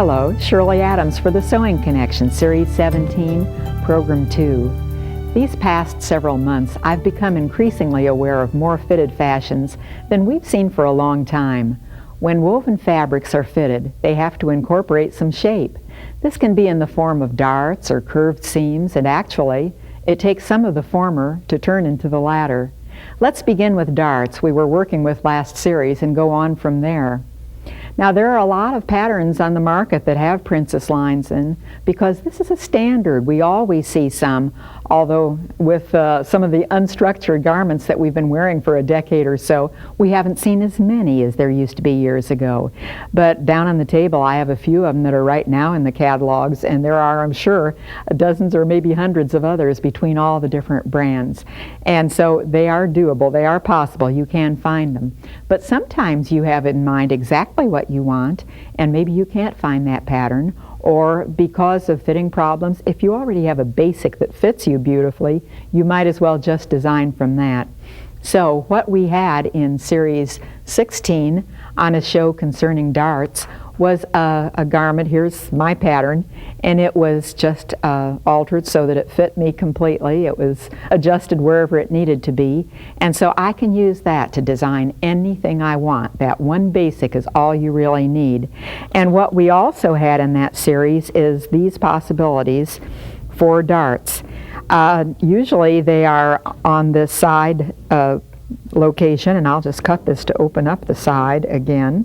Hello, Shirley Adams for the Sewing Connection, Series 17, Program 2. These past several months, I've become increasingly aware of more fitted fashions than we've seen for a long time. When woven fabrics are fitted, they have to incorporate some shape. This can be in the form of darts or curved seams, and actually, it takes some of the former to turn into the latter. Let's begin with darts we were working with last series and go on from there. Now, there are a lot of patterns on the market that have princess lines in, because this is a standard. We always see some, although with some of the unstructured garments that we've been wearing for a decade or so, we haven't seen as many as there used to be years ago. But down on the table, I have a few of them that are right now in the catalogs, and there are, I'm sure, dozens or maybe hundreds of others between all the different brands. And so they are doable, they are possible, you can find them. But sometimes you have in mind exactly what you want, and maybe you can't find that pattern, or because of fitting problems, if you already have a basic that fits you beautifully, you might as well just design from that. So what we had in Series 16 on a show concerning darts was a garment. Here's my pattern, and it was just altered so that it fit me completely. It was adjusted wherever it needed to be, and so I can use that to design anything I want. That one basic is all you really need. And what we also had in that series is these possibilities for darts. Usually they are on this side location, and I'll just cut this to open up the side again,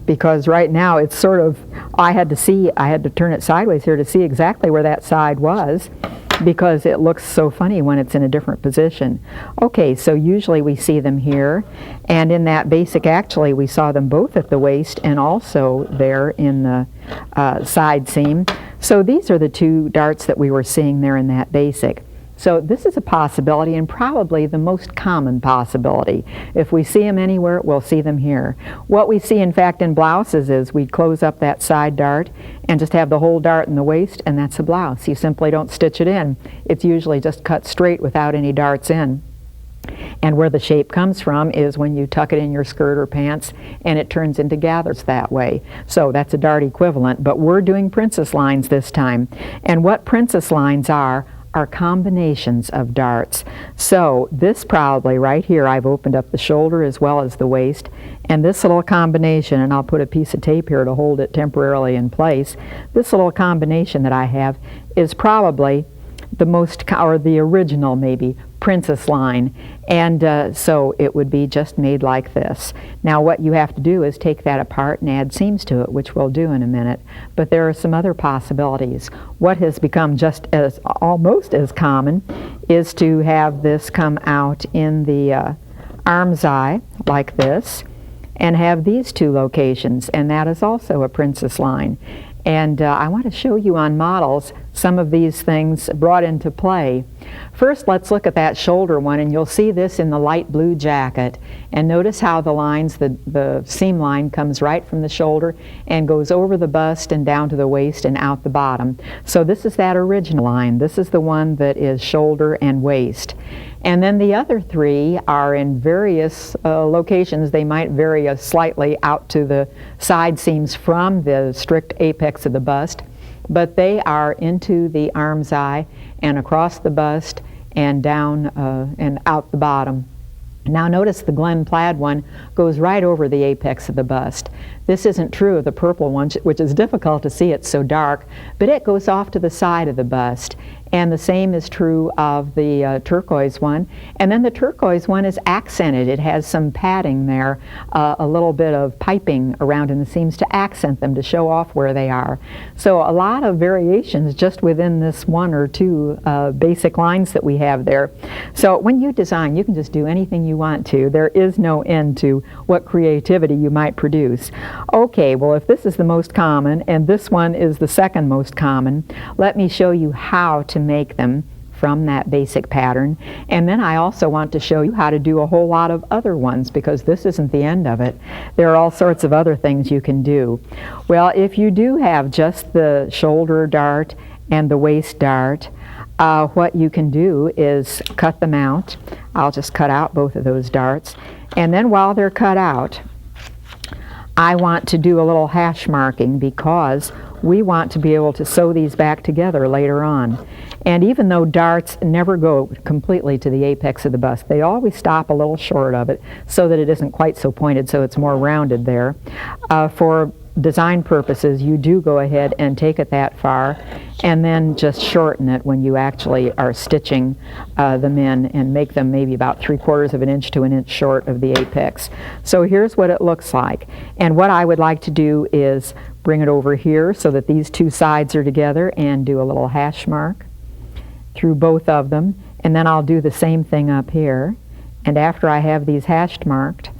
because right now it's sort of, I had to turn it sideways here to see exactly where that side was, because it looks so funny when it's in a different position. Okay, so usually we see them here, and in that basic actually we saw them both at the waist and also there in the side seam. So these are the two darts that we were seeing there in that basic. So this is a possibility, and probably the most common possibility. If we see them anywhere, we'll see them here. What we see, in fact, in blouses is we close up that side dart and just have the whole dart in the waist, and that's a blouse. You simply don't stitch it in. It's usually just cut straight without any darts in. And where the shape comes from is when you tuck it in your skirt or pants, and it turns into gathers that way. So that's a dart equivalent, but we're doing princess lines this time. And what princess lines are combinations of darts. So this probably right here, I've opened up the shoulder as well as the waist, and this little combination, and I'll put a piece of tape here to hold it temporarily in place, this little combination that I have is probably the most, or the original maybe, princess line, and so it would be just made like this. Now what you have to do is take that apart and add seams to it, which we'll do in a minute, but there are some other possibilities. What has become just as almost as common is to have this come out in the arm's eye like this, and have these two locations, and that is also a princess line. And I want to show you on models some of these things brought into play. First, let's look at that shoulder one, and you'll see this in the light blue jacket. And notice how the lines, the seam line comes right from the shoulder and goes over the bust and down to the waist and out the bottom. So this is that original line. This is the one that is shoulder and waist. And then the other three are in various locations. They might vary slightly out to the side seams from the strict apex of the bust, but they are into the arm's eye and across the bust and down and out the bottom. Now notice the Glen Plaid one goes right over the apex of the bust. This isn't true of the purple one, which is difficult to see, it's so dark, but it goes off to the side of the bust. And the same is true of the turquoise one. And then the turquoise one is accented. It has some padding there, a little bit of piping around in the seams to accent them, to show off where they are. So a lot of variations just within this one or two basic lines that we have there. So when you design, you can just do anything you want to. There is no end to what creativity you might produce. Okay, well, if this is the most common and this one is the second most common, let me show you how to make them from that basic pattern. And then I also want to show you how to do a whole lot of other ones, because this isn't the end of it. There are all sorts of other things you can do. Well, if you do have just the shoulder dart and the waist dart, what you can do is cut them out. I'll just cut out both of those darts, and then while they're cut out, I want to do a little hash marking, because we want to be able to sew these back together later on. And even though darts never go completely to the apex of the bust, they always stop a little short of it so that it isn't quite so pointed, so it's more rounded there. For design purposes, you do go ahead and take it that far and then just shorten it when you actually are stitching them in, and make them maybe about 3/4 of an inch to an inch short of the apex. So here's what it looks like. And what I would like to do is bring it over here so that these two sides are together and do a little hash mark through both of them. And then I'll do the same thing up here. And after I have these hashed marked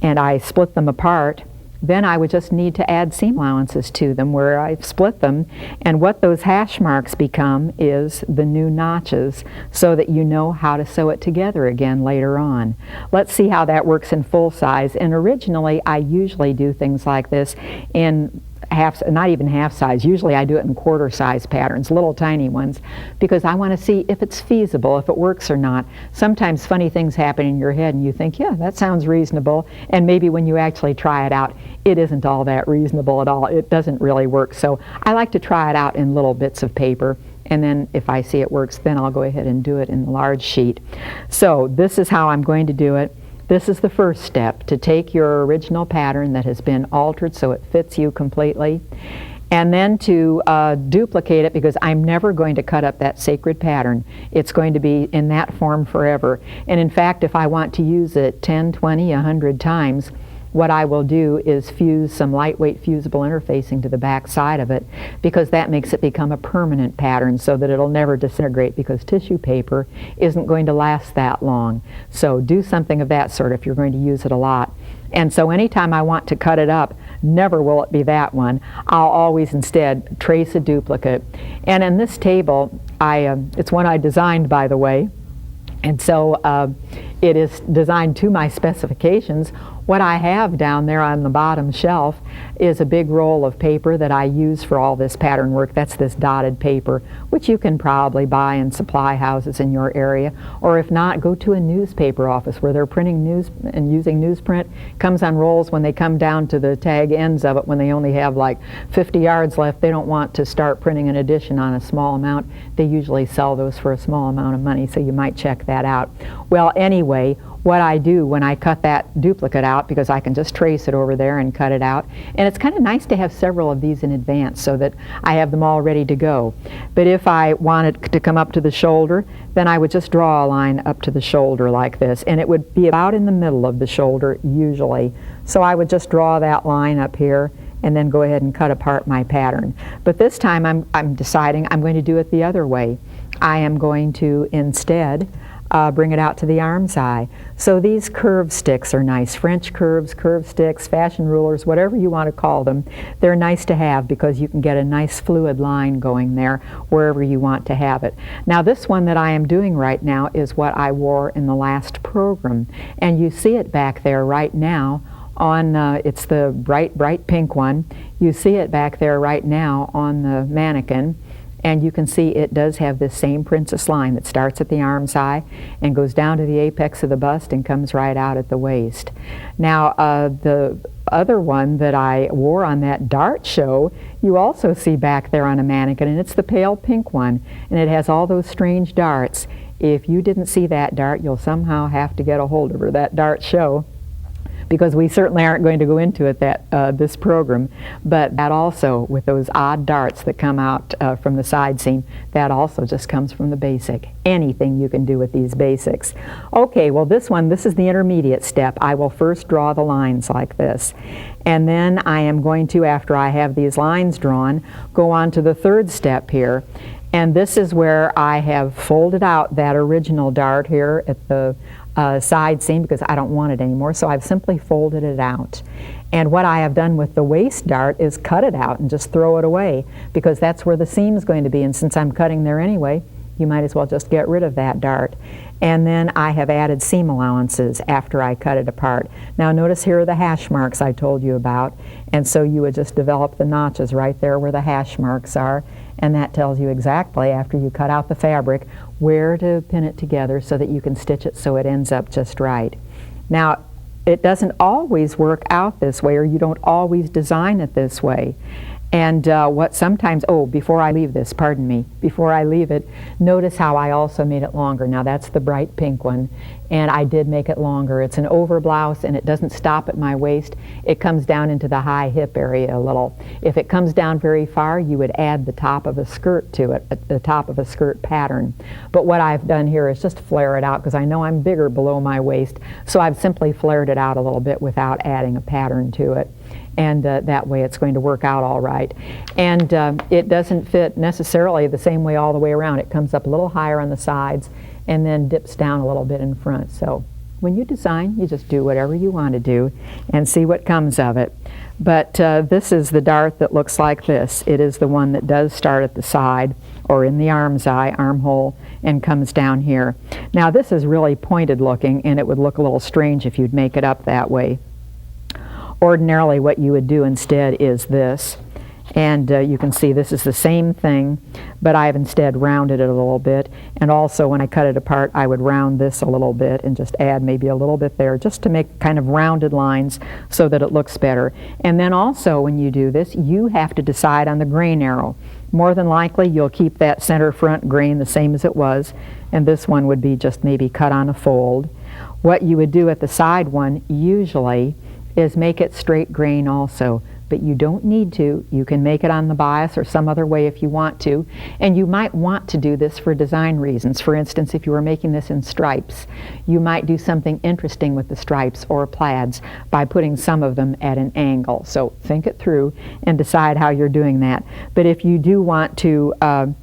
and I split them apart, then I would just need to add seam allowances to them where I've split them, and what those hash marks become is the new notches, so that you know how to sew it together again later on. Let's see how that works in full size. And originally I usually do things like this in not even half size. Usually I do it in quarter size patterns, little tiny ones, because I want to see if it's feasible, if it works or not. Sometimes funny things happen in your head and you think, yeah, that sounds reasonable, and maybe when you actually try it out, it isn't all that reasonable at all. It doesn't really work. So I like to try it out in little bits of paper, and then if I see it works, then I'll go ahead and do it in the large sheet. So this is how I'm going to do it. This is the first step, to take your original pattern that has been altered so it fits you completely, and then to duplicate it, because I'm never going to cut up that sacred pattern. It's going to be in that form forever. And in fact, if I want to use it 10, 20, 100 times, what I will do is fuse some lightweight fusible interfacing to the back side of it, because that makes it become a permanent pattern so that it'll never disintegrate, because tissue paper isn't going to last that long. So do something of that sort if you're going to use it a lot. And so anytime I want to cut it up, never will it be that one. I'll always instead trace a duplicate. And in this table, it's one I designed, by the way, and so it is designed to my specifications. What I have down there on the bottom shelf is a big roll of paper that I use for all this pattern work. That's this dotted paper, which you can probably buy in supply houses in your area, or if not, go to a newspaper office where they're printing news and using newsprint. Comes on rolls. When they come down to the tag ends of it, when they only have like 50 yards left, they don't want to start printing an edition on a small amount. They usually sell those for a small amount of money, so you might check that out. Well, anyway, what I do when I cut that duplicate out, because I can just trace it over there and cut it out, and it's kind of nice to have several of these in advance so that I have them all ready to go. But if I wanted to come up to the shoulder, then I would just draw a line up to the shoulder like this, and it would be about in the middle of the shoulder usually. So I would just draw that line up here and then go ahead and cut apart my pattern. But this time I'm deciding I'm going to do it the other way. I am going to instead bring it out to the arm's eye. So these curve sticks are nice. French curves, curve sticks, fashion rulers, whatever you want to call them. They're nice to have because you can get a nice fluid line going there wherever you want to have it. Now this one that I am doing right now is what I wore in the last program. And you see it back there right now on, it's the bright pink one. You see it back there right now on the mannequin. And you can see it does have this same princess line that starts at the arm's eye and goes down to the apex of the bust and comes right out at the waist. Now the other one that I wore on that dart show, you also see back there on a mannequin, and it's the pale pink one, and it has all those strange darts. If you didn't see that dart, you'll somehow have to get a hold of her, that dart show, because we certainly aren't going to go into it this program. But that also, with those odd darts that come out from the side seam, that also just comes from the basic. Anything you can do with these basics. Okay, well this is the intermediate step. I will first draw the lines like this. And then I am going to, after I have these lines drawn, go on to the third step here. And this is where I have folded out that original dart here at the side seam, because I don't want it anymore, so I've simply folded it out. And what I have done with the waist dart is cut it out and just throw it away, because that's where the seam is going to be, and since I'm cutting there anyway, you might as well just get rid of that dart. And then I have added seam allowances after I cut it apart. Now notice here are the hash marks I told you about, and so you would just develop the notches right there where the hash marks are, and that tells you exactly, after you cut out the fabric, where to pin it together so that you can stitch it so it ends up just right. Now it doesn't always work out this way, or you don't always design it this way. And what sometimes, oh, before I leave this, pardon me, before I leave it, notice how I also made it longer. Now that's the bright pink one, and I did make it longer. It's an over blouse, and it doesn't stop at my waist. It comes down into the high hip area a little. If it comes down very far, you would add the top of a skirt to it, the top of a skirt pattern. But what I've done here is just flare it out, because I know I'm bigger below my waist, so I've simply flared it out a little bit without adding a pattern to it. And that way it's going to work out all right. And it doesn't fit necessarily the same way all the way around. It comes up a little higher on the sides and then dips down a little bit in front. So when you design, you just do whatever you want to do and see what comes of it. But this is the dart that looks like this. It is the one that does start at the side or in the armhole, and comes down here. Now this is really pointed looking, and it would look a little strange if you'd make it up that way. Ordinarily what you would do instead is this, and you can see this is the same thing, but I've instead rounded it a little bit. And also when I cut it apart, I would round this a little bit and just add maybe a little bit there, just to make kind of rounded lines so that it looks better. And then also when you do this, you have to decide on the grain arrow. More than likely you'll keep that center front grain the same as it was, and this one would be just maybe cut on a fold. What you would do at the side one usually is make it straight grain also, but you don't need to. You can make it on the bias or some other way if you want to, and you might want to do this for design reasons. For instance, if you were making this in stripes, you might do something interesting with the stripes or plaids by putting some of them at an angle. So think it through and decide how you're doing that. But if you do want to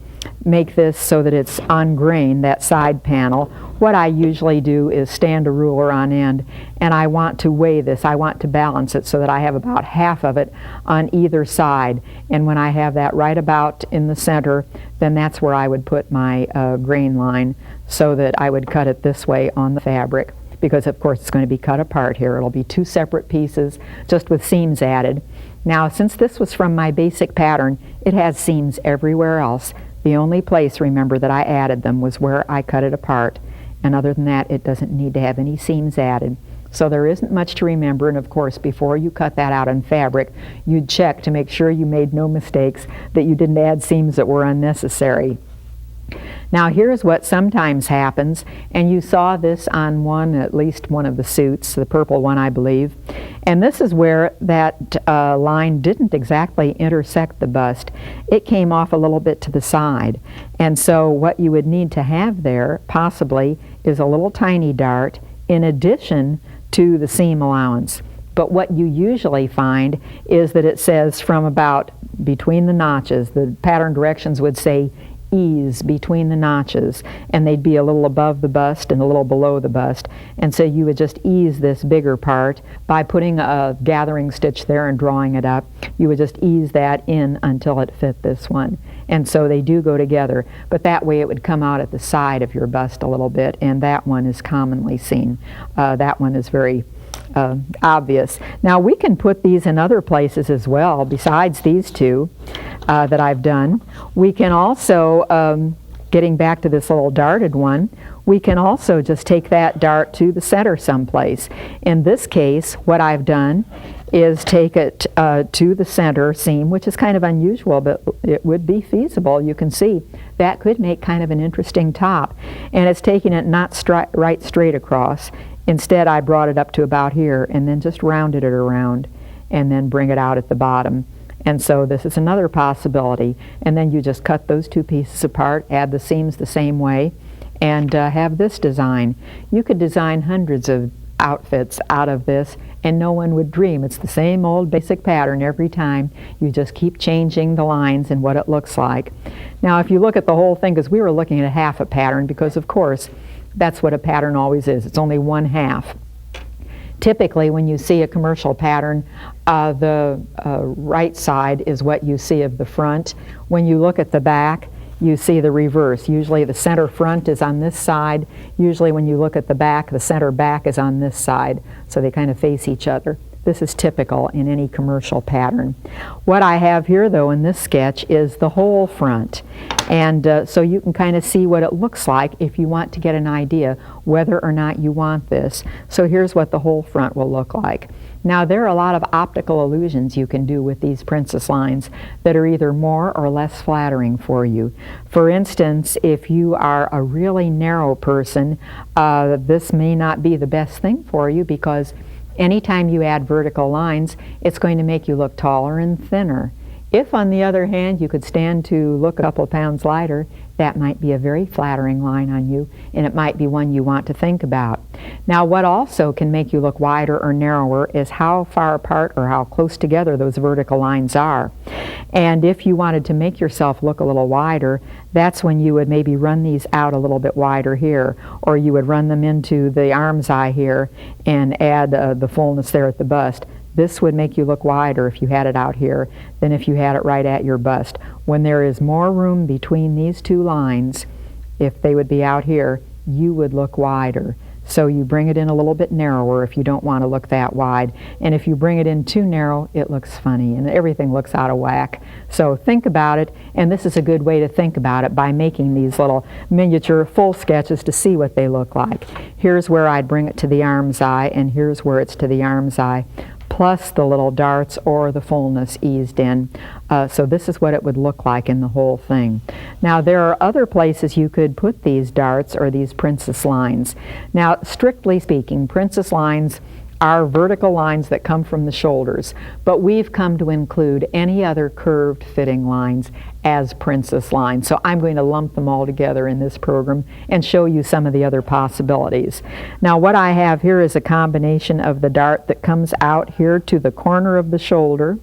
make this so that it's on grain, that side panel, what I usually do is stand a ruler on end, and I want to weigh this. I want to balance it so that I have about half of it on either side. And when I have that right about in the center, then that's where I would put my grain line, so that I would cut it this way on the fabric, because of course it's going to be cut apart here. It'll be two separate pieces, just with seams added. Now, since this was from my basic pattern, it has seams everywhere else. The only place, remember, that I added them was where I cut it apart. And other than that, it doesn't need to have any seams added. So there isn't much to remember, and of course, before you cut that out on fabric, you'd check to make sure you made no mistakes, that you didn't add seams that were unnecessary. Now here's what sometimes happens, and you saw this on at least one of the suits, the purple one I believe, and this is where that line didn't exactly intersect the bust. It came off a little bit to the side, and so what you would need to have there possibly is a little tiny dart in addition to the seam allowance. But what you usually find is that it says from about between the notches. The pattern directions would say ease between the notches, and they'd be a little above the bust and a little below the bust, and so you would just ease this bigger part by putting a gathering stitch there and drawing it up. You would just ease that in until it fit this one, and so they do go together, but that way it would come out at the side of your bust a little bit, and that one is commonly seen. That one is very obvious. Now we can put these in other places as well besides these two that I've done. We can also, getting back to this little darted one, we can also just take that dart to the center someplace. In this case, what I've done is take it to the center seam, which is kind of unusual, but it would be feasible. You can see that could make kind of an interesting top, and it's taking it not right straight across. Instead, I brought it up to about here and then just rounded it around and then bring it out at the bottom. And so this is another possibility. And then you just cut those two pieces apart, add the seams the same way, and have this design. You could design hundreds of outfits out of this, and no one would dream. It's the same old basic pattern every time. You just keep changing the lines and what it looks like. Now, if you look at the whole thing, because we were looking at half a pattern, because of course, that's what a pattern always is. It's only one half. Typically, when you see a commercial pattern, the right side is what you see of the front. When you look at the back, you see the reverse. Usually the center front is on this side. Usually when you look at the back, the center back is on this side. So they kind of face each other. This is typical in any commercial pattern. What I have here though in this sketch is the whole front, and so you can kind of see what it looks like if you want to get an idea whether or not you want this. So here's what the whole front will look like. Now there are a lot of optical illusions you can do with these princess lines that are either more or less flattering for you. For instance, if you are a really narrow person, this may not be the best thing for you, because anytime you add vertical lines, it's going to make you look taller and thinner. If, on the other hand, you could stand to look a couple pounds lighter, that might be a very flattering line on you, and it might be one you want to think about. Now, what also can make you look wider or narrower is how far apart or how close together those vertical lines are. And if you wanted to make yourself look a little wider, that's when you would maybe run these out a little bit wider here, or you would run them into the arm's eye here and add the fullness there at the bust. This would make you look wider if you had it out here than if you had it right at your bust. When there is more room between these two lines, if they would be out here, you would look wider. So you bring it in a little bit narrower if you don't want to look that wide. And if you bring it in too narrow, it looks funny and everything looks out of whack. So think about it, and this is a good way to think about it by making these little miniature full sketches to see what they look like. Here's where I'd bring it to the arm's eye, and here's where it's to the arm's eye, plus the little darts or the fullness eased in. So this is what it would look like in the whole thing. Now there are other places you could put these darts or these princess lines. Now strictly speaking, princess lines are vertical lines that come from the shoulders, but we've come to include any other curved fitting lines as princess lines. So I'm going to lump them all together in this program and show you some of the other possibilities. Now what I have here is a combination of the dart that comes out here to the corner of the shoulder,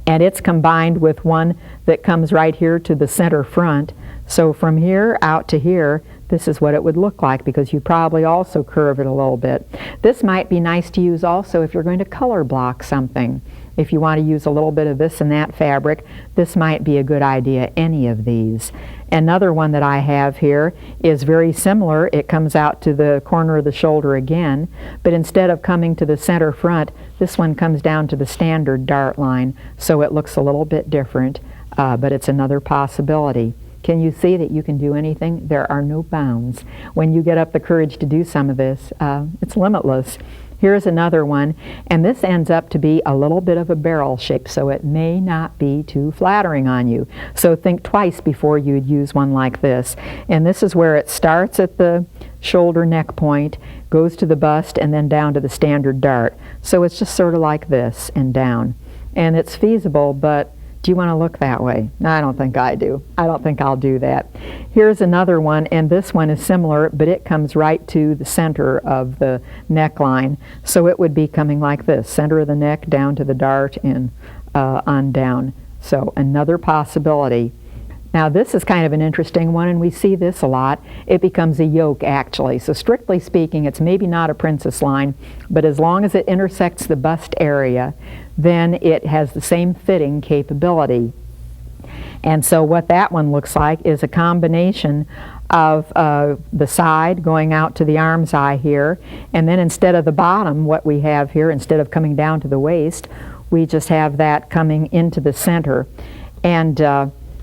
and it's combined with one that comes right here to the center front. So from here out to here, this is what it would look like, because you probably also curve it a little bit. This might be nice to use also if you're going to color block something. If you want to use a little bit of this and that fabric, this might be a good idea, any of these. Another one that I have here is very similar. It comes out to the corner of the shoulder again, but instead of coming to the center front, this one comes down to the standard dart line, so it looks a little bit different, but it's another possibility. Can you see that you can do anything? There are no bounds. When you get up the courage to do some of this, it's limitless. Here's another one, and this ends up to be a little bit of a barrel shape, so it may not be too flattering on you. So think twice before you'd use one like this. And this is where it starts at the shoulder neck point, goes to the bust, and then down to the standard dart. So it's just sort of like this and down. And it's feasible, but do you want to look that way? I don't think I do. I don't think I'll do that. Here's another one, and this one is similar, but it comes right to the center of the neckline. So it would be coming like this, center of the neck down to the dart and on down. So another possibility. Now this is kind of an interesting one, and we see this a lot. It becomes a yoke actually. So strictly speaking, it's maybe not a princess line, but as long as it intersects the bust area, then it has the same fitting capability. And so what that one looks like is a combination of the side going out to the arm's eye here, and then instead of the bottom, what we have here, instead of coming down to the waist, we just have that coming into the center. And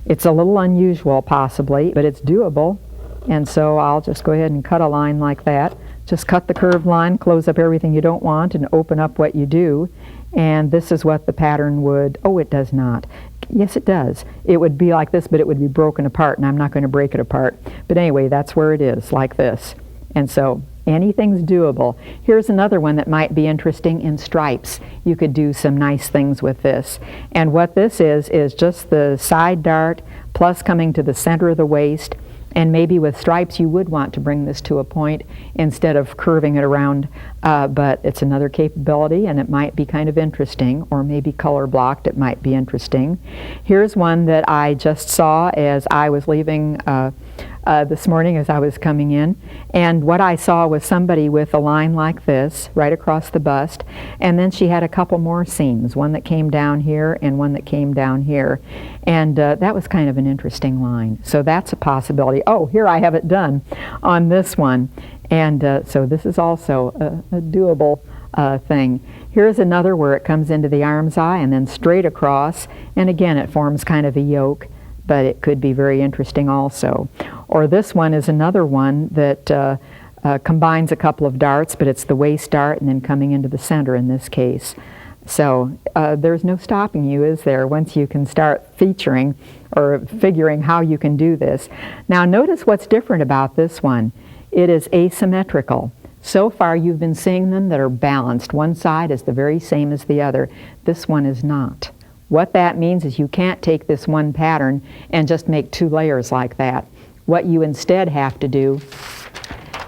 it's a little unusual possibly, but it's doable. And so I'll just go ahead and cut a line like that. Just cut the curved line, close up everything you don't want, and open up what you do. And this is what the pattern would, oh, it does not. Yes, it does. It would be like this, but it would be broken apart, and I'm not going to break it apart. But anyway, that's where it is, like this. And so anything's doable. Here's another one that might be interesting in stripes. You could do some nice things with this. And what this is just the side dart plus coming to the center of the waist. And maybe with stripes you would want to bring this to a point instead of curving it around, but it's another capability, and it might be kind of interesting, or maybe color blocked, it might be interesting. Here's one that I just saw as I was leaving this morning as I was coming in, and what I saw was somebody with a line like this right across the bust, and then she had a couple more seams, one that came down here and one that came down here, and that was kind of an interesting line. So that's a possibility. Oh, here I have it done on this one, and so this is also a doable thing. Here's another where it comes into the arm's eye and then straight across, and again it forms kind of a yoke, but it could be very interesting also. Or this one is another one that combines a couple of darts, but it's the waist dart and then coming into the center in this case. So there's no stopping you, is there, once you can start featuring or figuring how you can do this. Now notice what's different about this one. It is asymmetrical. So far you've been seeing them that are balanced. One side is the very same as the other. This one is not. What that means is you can't take this one pattern and just make two layers like that. What you instead have to do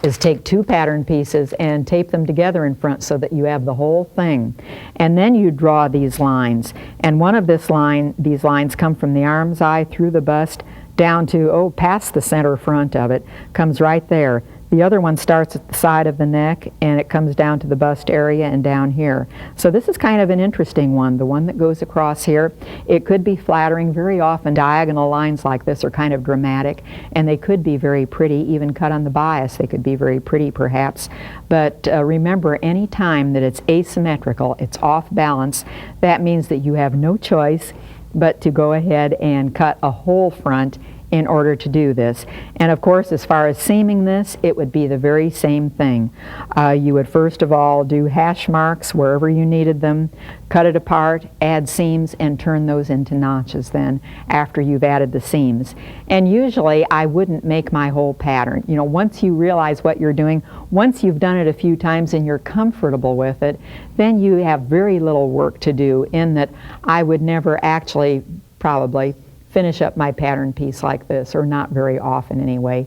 is take two pattern pieces and tape them together in front so that you have the whole thing. And then you draw these lines. And one of these lines come from the arm's eye through the bust down to, past the center front of it, comes right there. The other one starts at the side of the neck and it comes down to the bust area and down here. So this is kind of an interesting one, the one that goes across here. It could be flattering. Very often diagonal lines like this are kind of dramatic, and they could be very pretty, even cut on the bias. They could be very pretty perhaps. But remember, any time that it's asymmetrical, it's off balance, that means that you have no choice but to go ahead and cut a whole front in order to do this. And of course, as far as seaming this, it would be the very same thing. You would first of all do hash marks wherever you needed them, cut it apart, add seams, and turn those into notches then after you've added the seams. And usually I wouldn't make my whole pattern. You know, once you realize what you're doing, once you've done it a few times and you're comfortable with it, then you have very little work to do, in that I would never actually probably finish up my pattern piece like this, or not very often anyway.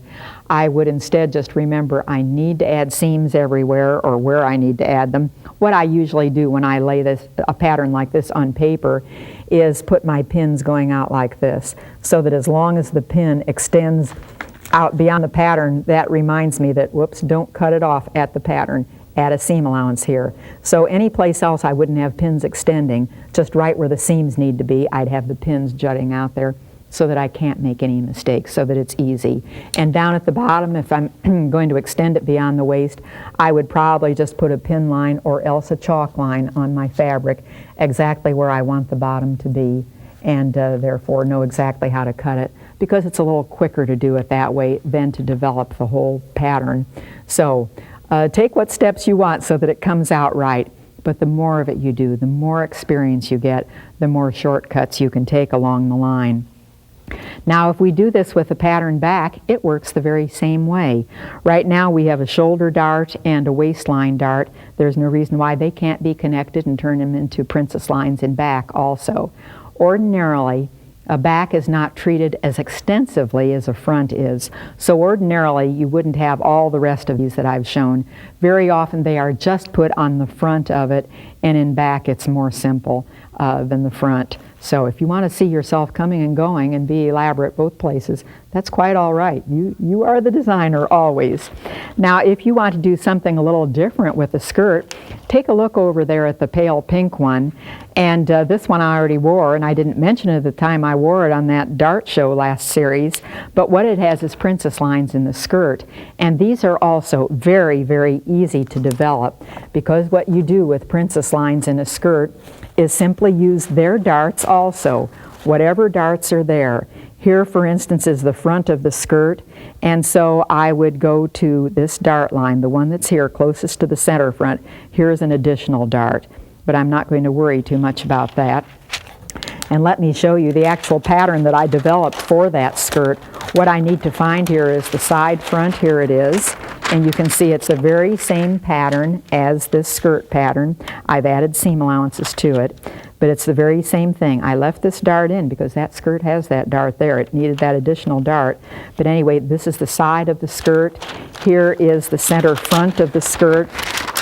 I would instead just remember I need to add seams everywhere, or where I need to add them. What I usually do when I lay a pattern like this on paper is put my pins going out like this, so that as long as the pin extends out beyond the pattern, that reminds me that, whoops, don't cut it off at the pattern. Add a seam allowance here. So any place else I wouldn't have pins extending, just right where the seams need to be, I'd have the pins jutting out there so that I can't make any mistakes, so that it's easy. And down at the bottom, if I'm going to extend it beyond the waist, I would probably just put a pin line or else a chalk line on my fabric exactly where I want the bottom to be, and therefore know exactly how to cut it, because it's a little quicker to do it that way than to develop the whole pattern. So take what steps you want so that it comes out right, but the more of it you do, the more experience you get, the more shortcuts you can take along the line. Now if we do this with a pattern back, it works the very same way. Right now we have a shoulder dart and a waistline dart. There's no reason why they can't be connected and turn them into princess lines in back also. Ordinarily, a back is not treated as extensively as a front is. So ordinarily you wouldn't have all the rest of these that I've shown. Very often they are just put on the front of it, and in back it's more simple than the front. So if you want to see yourself coming and going and be elaborate both places, that's quite all right. You are the designer always. Now if you want to do something a little different with the skirt, take a look over there at the pale pink one. And this one I already wore, and I didn't mention it at the time I wore it on that dart show last series, but what it has is princess lines in the skirt. And these are also very, very easy to develop, because what you do with princess lines in a skirt is simply use their darts also, whatever darts are there. Here, for instance, is the front of the skirt, and so I would go to this dart line, the one that's here closest to the center front. Here's an additional dart, but I'm not going to worry too much about that. And let me show you the actual pattern that I developed for that skirt. What I need to find here is the side front. Here it is. And you can see it's the very same pattern as this skirt pattern. I've added seam allowances to it, but it's the very same thing. I left this dart in because that skirt has that dart there. It needed that additional dart. But anyway, this is the side of the skirt. Here is the center front of the skirt,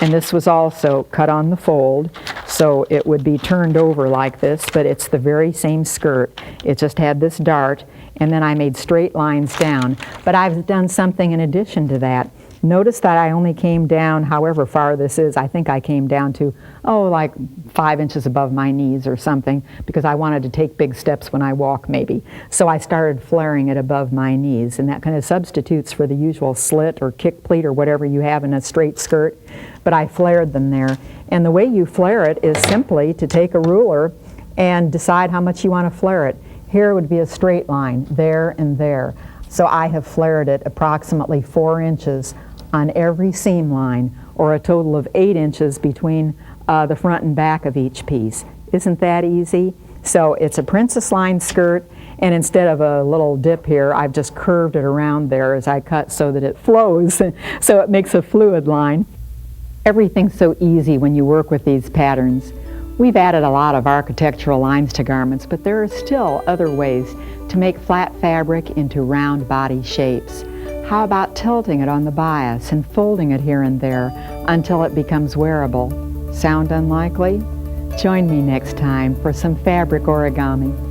and this was also cut on the fold, so it would be turned over like this, but it's the very same skirt. It just had this dart, and then I made straight lines down. But I've done something in addition to that. Notice that I only came down, however far this is, I think I came down to, like 5 inches above my knees or something, because I wanted to take big steps when I walk maybe. So I started flaring it above my knees, and that kind of substitutes for the usual slit or kick pleat or whatever you have in a straight skirt, but I flared them there. And the way you flare it is simply to take a ruler and decide how much you want to flare it. Here would be a straight line, there and there. So I have flared it approximately 4 inches on every seam line, or a total of 8 inches between the front and back of each piece. Isn't that easy? So it's a princess line skirt, and instead of a little dip here, I've just curved it around there as I cut so that it flows, so it makes a fluid line. Everything's so easy when you work with these patterns. We've added a lot of architectural lines to garments, but there are still other ways to make flat fabric into round body shapes. How about tilting it on the bias and folding it here and there until it becomes wearable? Sound unlikely? Join me next time for some fabric origami.